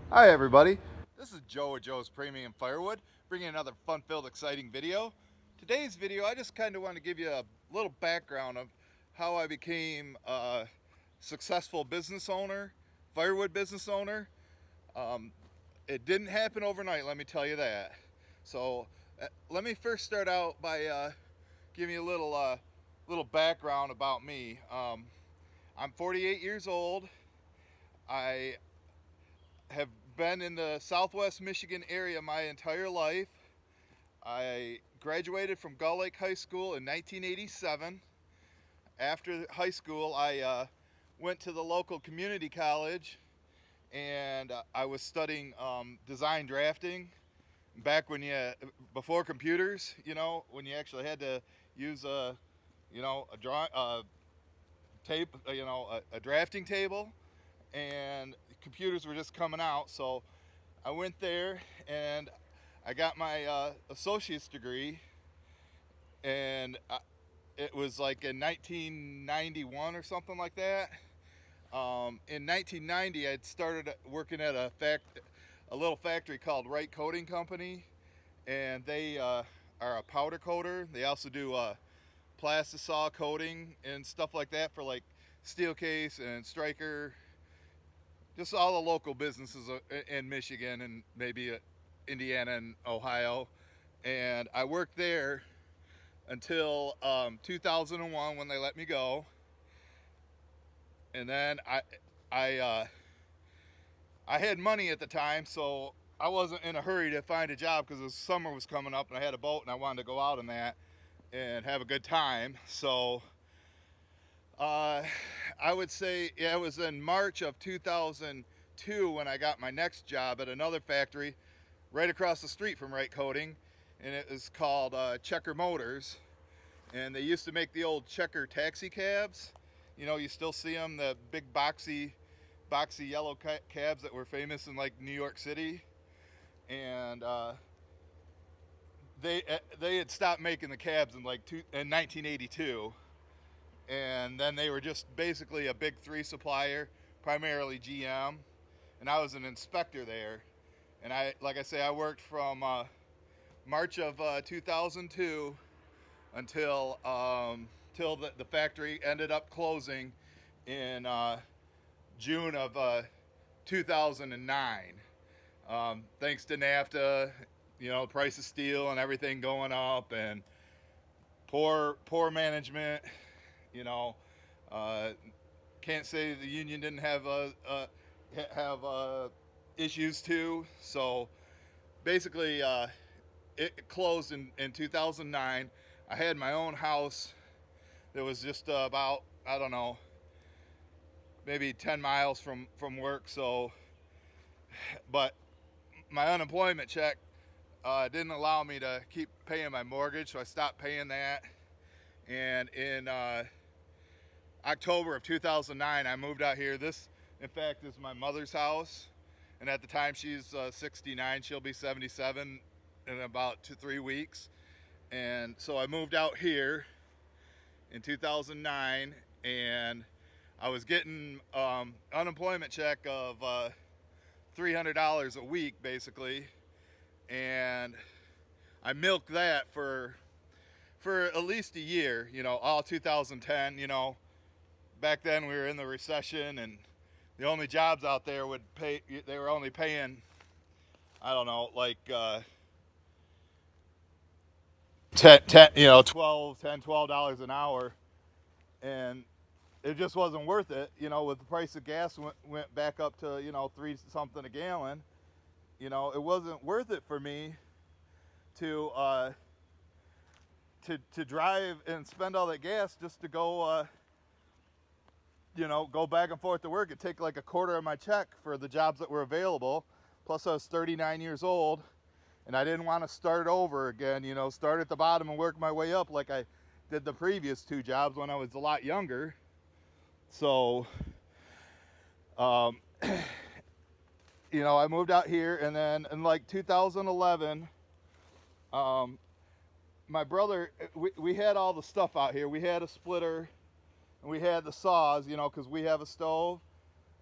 Hi everybody, this is Joe with Joe's Premium Firewood, bringing another fun-filled, exciting video. Today's video, I just kind of want to give you a little background of how I became a successful business owner, firewood business owner. Um, it didn't happen overnight, let me tell you that. So let me first start out by giving you a little background about me. I'm 48 years old. I have been in the Southwest Michigan area my entire life. I graduated from Gull Lake High School in 1987. After high school, I went to the local community college and I was studying design drafting back when before computers, when you actually had to use a tape, a drafting table, and computers were just coming out. So I went there and I got my associate's degree, and it was like in 1991 or something like that. In 1990, I'd started working at a little factory called Wright Coating Company, and they are a powder coater. They also do plastisol coating and stuff like that for like Steelcase and Stryker, just all the local businesses in Michigan and maybe Indiana and Ohio. And I worked there until 2001 when they let me go. And then I had money at the time, so I wasn't in a hurry to find a job because the summer was coming up and I had a boat and I wanted to go out on that and have a good time. So uh, I would say, yeah, it was in March of 2002 when I got my next job at another factory right across the street from Wright Coating, and it was called Checker Motors. And they used to make the old Checker taxi cabs. You still see them, the big boxy yellow cabs that were famous in like New York City. And they had stopped making the cabs in 1982, and then they were just basically a big three supplier, primarily GM, and I was an inspector there. And like I say, I worked from March of 2002 until till the factory ended up closing in June of 2009. Thanks to NAFTA, the price of steel and everything going up, and poor management. You know, uh, can't say the union didn't have issues too. So basically, it closed in 2009. I had my own house that was just about, I don't know, maybe 10 miles from work. So, but my unemployment check didn't allow me to keep paying my mortgage, so I stopped paying that. And in October of 2009, I moved out here. This, in fact, is my mother's house. And at the time, she's 69. She'll be 77 in about 3 weeks. And so I moved out here in 2009, and I was getting unemployment check of $300 a week, basically. And I milked that for at least a year, all 2010. Back then we were in the recession, and the only jobs out there they were only paying, I don't know, like 12 $10 $12 an hour, and it just wasn't worth it. With the price of gas went back up to 3 something a gallon. It wasn't worth it for me to to drive and spend all that gas just to go go back and forth to work. It'd take like a quarter of my check for the jobs that were available. Plus I was 39 years old, and I didn't want to start over again, start at the bottom and work my way up like I did the previous 2 jobs when I was a lot younger. So, um, I moved out here, and then in like 2011, my brother, we had all the stuff out here. We had a splitter, and we had the saws, because we have a stove.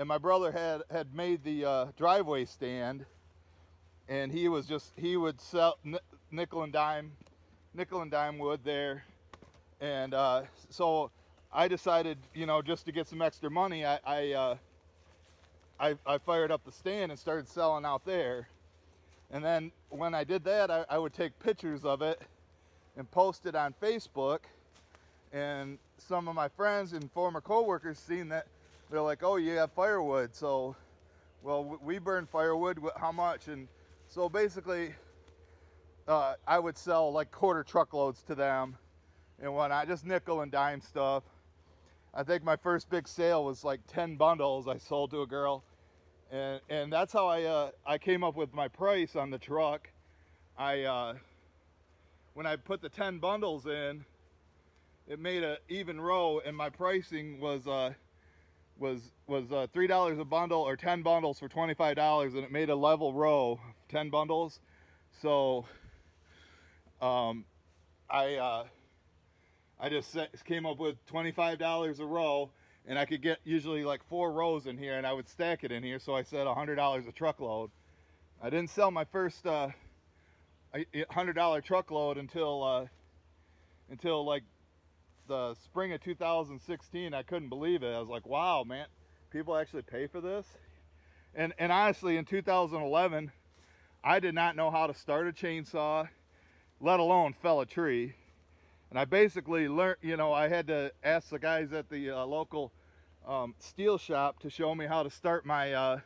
and my brother had made the driveway stand, and he would sell nickel and dime wood there. And so I decided, you know, just to get some extra money, I fired up the stand and started selling out there. And then when I did that, I would take pictures of it and post it on Facebook. And some of my friends and former co-workers seen that, they're like, oh, you have firewood. So, well, we burn firewood, how much? And so basically, I would sell like quarter truckloads to them, and whatnot, just nickel and dime stuff. I think my first big sale was like 10 bundles I sold to a girl. And that's how I came up with my price on the truck. When I put the 10 bundles in, it made an even row, and my pricing was $3 a bundle, or 10 bundles for $25, and it made a level row, 10 bundles. So I just came up with $25 a row, and I could get usually like 4 rows in here, and I would stack it in here. So I said $100 a truckload. I didn't sell my first $100 truckload until like the spring of 2016. I couldn't believe it. I was like, wow, man, people actually pay for this. And honestly, in 2011, I did not know how to start a chainsaw, let alone fell a tree. And I basically learned, you know, I had to ask the guys at the local steel shop to show me how to start my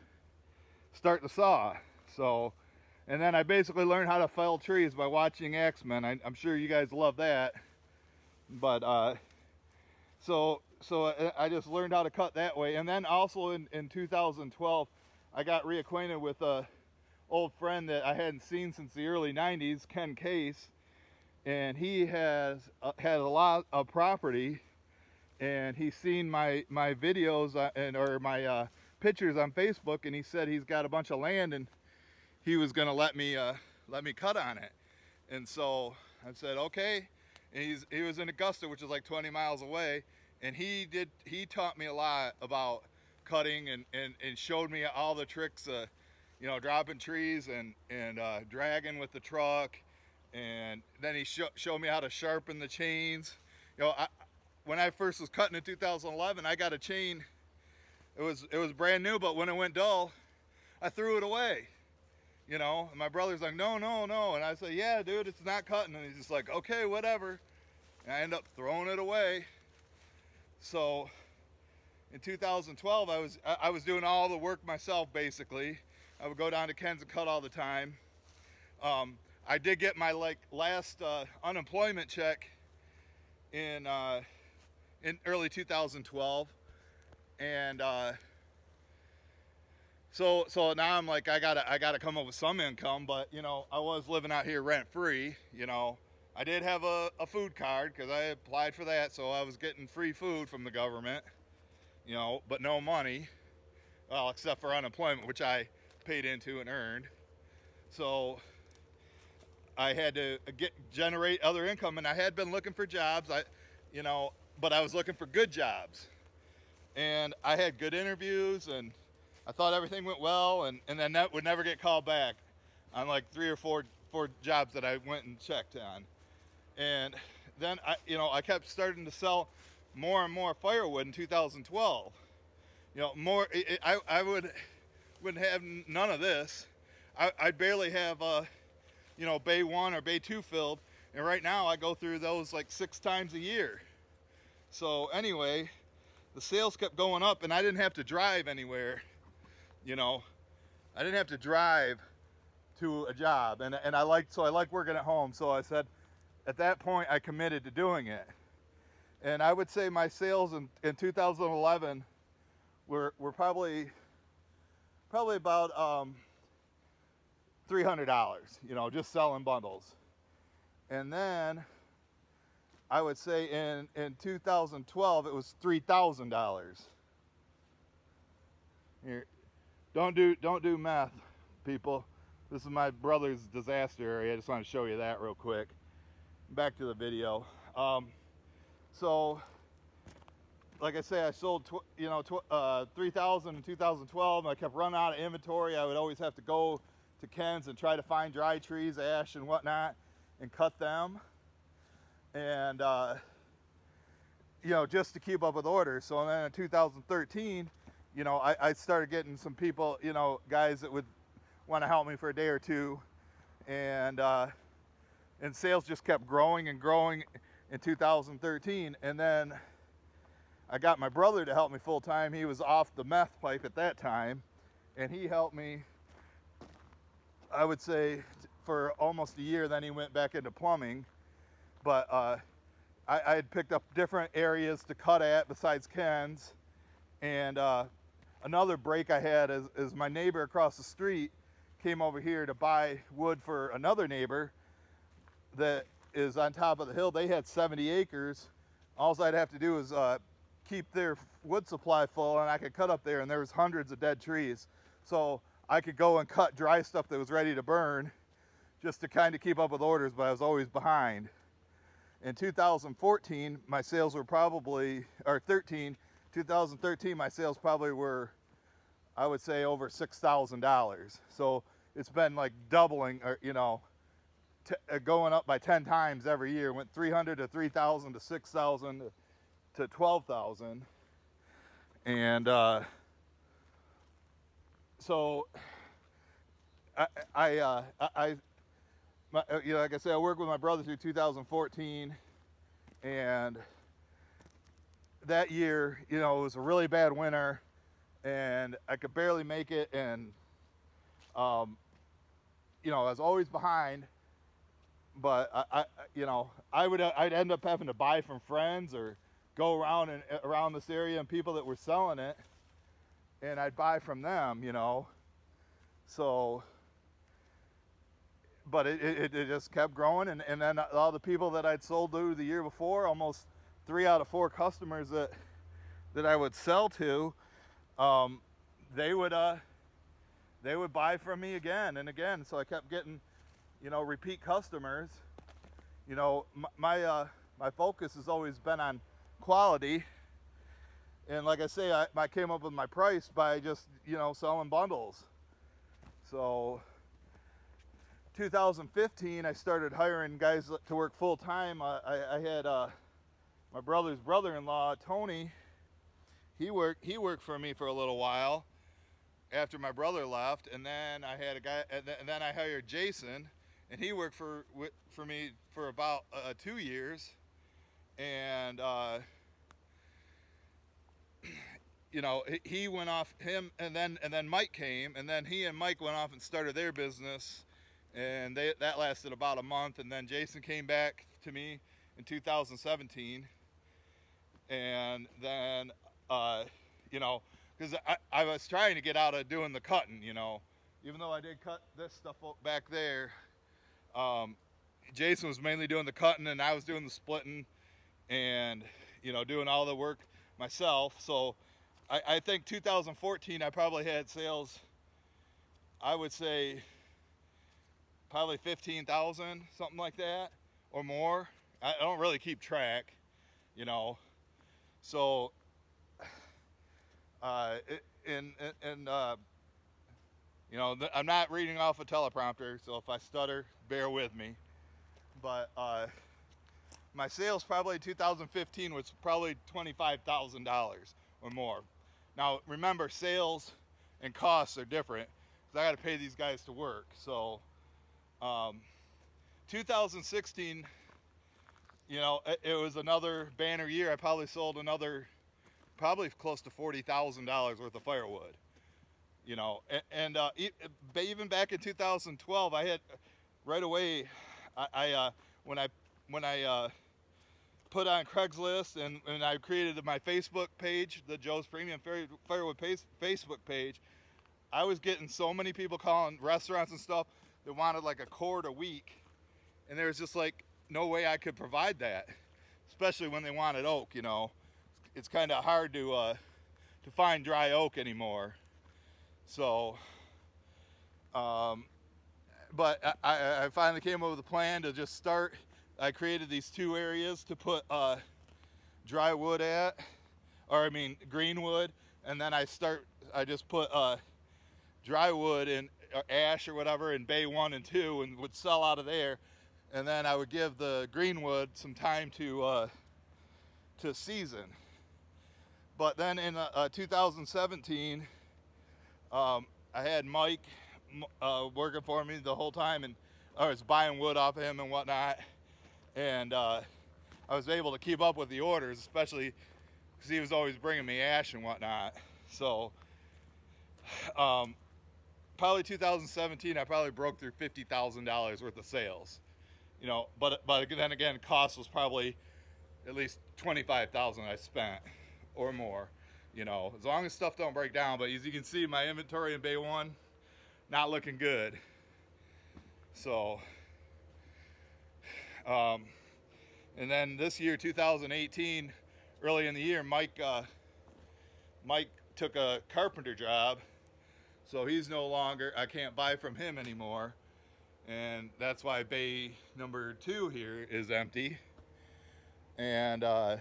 start the saw. So, and then I basically learned how to fell trees by watching X-Men. I'm sure you guys love that. But so I just learned how to cut that way. And then also in 2012, I got reacquainted with a old friend that I hadn't seen since the early 90s, Ken Case. And he has had a lot of property, and he's seen my videos or my pictures on Facebook, and he said he's got a bunch of land, and he was gonna let me cut on it. And so I said okay. And he was in Augusta, which is like 20 miles away, and he taught me a lot about cutting and showed me all the tricks, you know, dropping trees and dragging with the truck. And then he showed me how to sharpen the chains. You know, when I first was cutting in 2011, I got a chain. It was brand new, but when it went dull, I threw it away. You know, and my brother's like, no. And I said, yeah, dude, it's not cutting. And he's just like, okay, whatever. And I end up throwing it away. So in 2012, I was doing all the work myself, basically. I would go down to Ken's and cut all the time. I did get my last unemployment check in early 2012, and so now I'm like, I gotta come up with some income. But you know, I was living out here rent free. You know, I did have a food card because I applied for that, so I was getting free food from the government. You know, but no money, well, except for unemployment, which I paid into and earned. So I had to generate other income, and I had been looking for jobs. But I was looking for good jobs, and I had good interviews, and I thought everything went well, and then that would never get called back on like 3 or 4 jobs that I went and checked on. And then I kept starting to sell more and more firewood in 2012. You know, I wouldn't have none of this. I'd barely have bay 1 or bay 2 filled, and right now I go through those like 6 times a year. So anyway, the sales kept going up, and I didn't have to drive anywhere. You know, I didn't have to drive to a job, and I like working at home. So I said, at that point, I committed to doing it. And I would say my sales in 2011 were probably about $300, you know, just selling bundles. And then I would say in 2012 it was $3,000. Here, don't do math, people. This is my brother's disaster area. I just want to show you that real quick. Back to the video. So like I say, I sold 3,000 in 2012, and I kept running out of inventory. I would always have to go to Ken's and try to find dry trees, ash and whatnot, and cut them, and just to keep up with orders. So then in 2013, I started getting some people, guys that would want to help me for a day or two, and sales just kept growing and growing in 2013. And then I got my brother to help me full time. He was off the meth pipe at that time, and he helped me, I would say, for almost a year. Then he went back into plumbing, but I had picked up different areas to cut at besides Ken's. And another break I had is my neighbor across the street came over here to buy wood for another neighbor that is on top of the hill. They had 70 acres. All I'd have to do is keep their wood supply full, and I could cut up there, and there was hundreds of dead trees. So I could go and cut dry stuff that was ready to burn just to kind of keep up with orders, but I was always behind. In 2014, my sales were probably, or 2013, my sales probably were, I would say, over $6,000. So it's been like doubling, or going up by 10 times every year. Went 300 to 3,000 to 6,000 to 12,000, and so like I said, I worked with my brother through 2014, and that year, it was a really bad winter, and I could barely make it, and I was always behind. But I'd end up having to buy from friends or go around this area and people that were selling it, and I'd buy from them, So, but it just kept growing, and then all the people that I'd sold to the year before, almost 3 out of 4 customers that I would sell to, they would buy from me again and again. So I kept getting, repeat customers. My focus has always been on quality, and like I say, I came up with my price by just selling bundles. So 2015, I started hiring guys to work full time. I had my brother's brother-in-law, Tony. He worked for me for a little while after my brother left, and then I had a guy, and then I hired Jason, and he worked for me for about 2 years, and he went off, him, and then Mike came, and then he and Mike went off and started their business, and that lasted about a month, and then Jason came back to me in 2017, and then because I was trying to get out of doing the cutting, even though I did cut this stuff back there. Jason was mainly doing the cutting, and I was doing the splitting, and doing all the work myself. So I think 2014 I probably had sales, I would say probably 15,000, something like that, or more. I don't really keep track, so I'm not reading off a teleprompter, so if I stutter, bear with me. But my sales probably in 2015 was probably $25,000 or more. Now remember, sales and costs are different because I got to pay these guys to work. So 2016, it was another banner year. I probably sold probably close to $40,000 worth of firewood. Even back in 2012, I had right away. When I put on Craigslist and I created my Facebook page, the Joe's Premium Firewood Facebook page, I was getting so many people calling, restaurants and stuff, that wanted like a cord a week, and there was just like no way I could provide that, especially when they wanted oak. It's kind of hard to find dry oak anymore. So, but I finally came up with a plan to just start. I created these 2 areas to put dry wood at. or I mean green wood, and then I just put dry wood in ash or whatever in bay 1 and 2 and would sell out of there, and then I would give the green wood some time to season. But then in 2017, I had Mike working for me the whole time, and I was buying wood off of him and whatnot, and I was able to keep up with the orders, especially because he was always bringing me ash and whatnot. So probably 2017, I probably broke through $50,000 worth of sales, you know. But then again, cost was probably at least $25,000 I spent or more, you know, as long as stuff don't break down. But as you can see, my inventory in bay 1 not looking good. So and then this year, 2018, early in the year, Mike took a carpenter job, so he's no longer, I can't buy from him anymore, and that's why bay number 2 here is empty. And now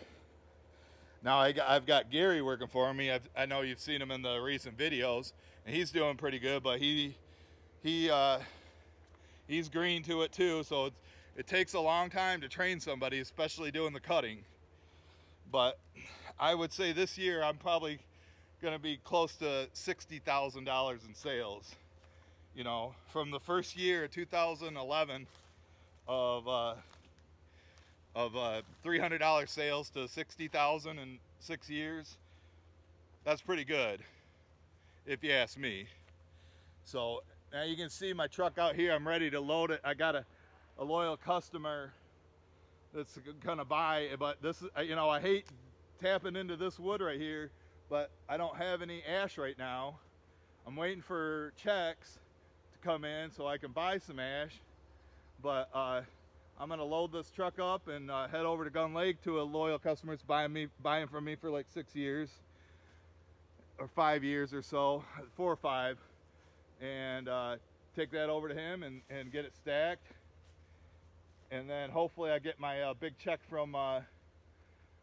I've got Gary working for me. I know you've seen him in the recent videos, and he's doing pretty good, but he's green to it too, so it takes a long time to train somebody, especially doing the cutting. But I would say this year I'm probably going to be close to $60,000 in sales. You know, from the first year, 2011, of $300 sales to $60,000 in 6 years. That's pretty good, if you ask me. So now you can see my truck out here. I'm ready to load it. I got a loyal customer that's gonna buy, but this is, you know, I hate tapping into this wood right here, but I don't have any ash right now. I'm waiting for checks to come in so I can buy some ash, but I'm gonna load this truck up and head over to Gun Lake to a loyal customer that's buying from me for like 6 years or 5 years or so, 4 or 5, and take that over to him and get it stacked. And then hopefully I get my big check from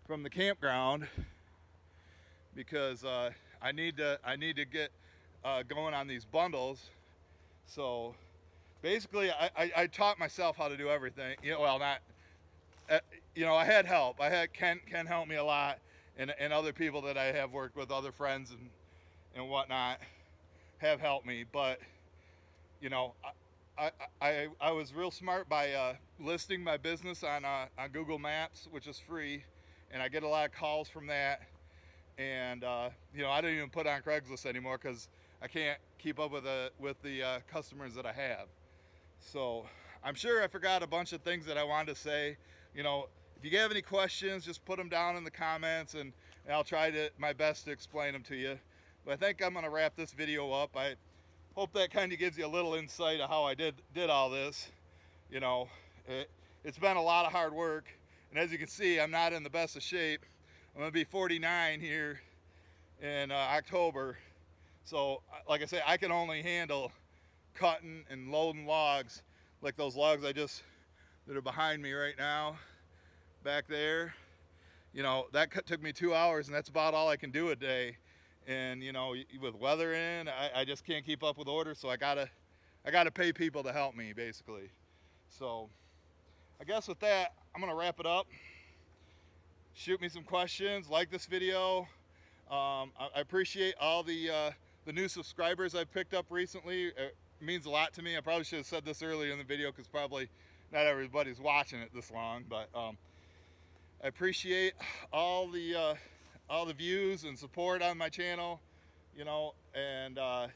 the campground, because I need to get going on these bundles. So basically, I taught myself how to do everything. You know, well, not, you know, I had help. I had Ken help me a lot, and other people that I have worked with, other friends and whatnot, have helped me. But you know, I was real smart by listing my business on Google Maps, which is free, and I get a lot of calls from that. And you know, I don't even put on Craigslist anymore because I can't keep up with the customers that I have. So I'm sure I forgot a bunch of things that I wanted to say. You know, if you have any questions, just put them down in the comments, and I'll try my best to explain them to you. But I think I'm going to wrap this video up. I hope that kind of gives you a little insight of how I did all this. You know, it's been a lot of hard work, and as you can see, I'm not in the best of shape. I'm going to be 49 here in October. So like I say, I can only handle cutting and loading logs, like those logs that are behind me right now, back there. You know, that took me 2 hours, and that's about all I can do a day. And you know, with weather in, I just can't keep up with orders, so I gotta pay people to help me, basically. So I guess with that, I'm gonna wrap it up. Shoot me some questions, like this video. I appreciate all the new subscribers I've picked up recently. It means a lot to me. I probably should have said this earlier in the video, because probably not everybody's watching it this long, but I appreciate all the views and support on my channel, you know. And I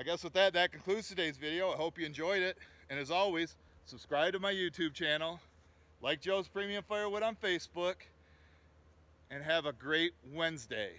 guess with that concludes today's video. I hope you enjoyed it, and as always, subscribe to my YouTube channel, like Joe's Premium Firewood on Facebook, and have a great Wednesday.